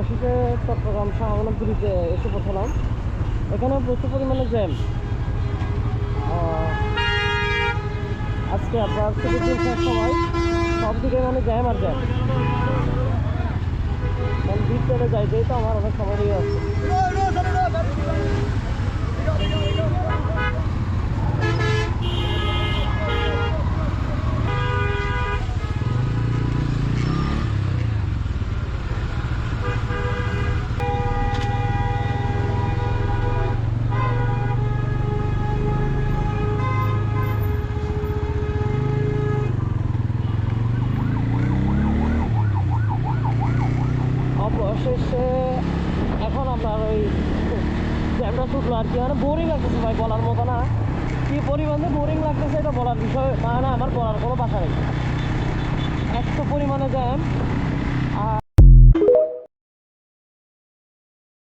অবশেষে চট্টগ্রাম শাহবাগ ব্রিজে এসে পৌঁছলাম। এখানে প্রচুর পরিমাণে জ্যাম। আজকে আপনার ছুটির দিন শেষ সময়, সব দিকে মানে জ্যাম আর জ্যাম। কারণ ব্রিজ চলে যাইতেই তো আমার অনেক সময় লেগে যাচ্ছে। অবশেষে এখন আপনার ওই জ্যামটা ছুটলো আর কি, মানে বোরিং লাগতেছে ভাই, বলার মতো না। কি পরিমাণে বোরিং লাগতেছে এটা বলার বিষয় মানে আমার বলার কোনো ভাষা নেই। এত পরিমাণে জ্যাম।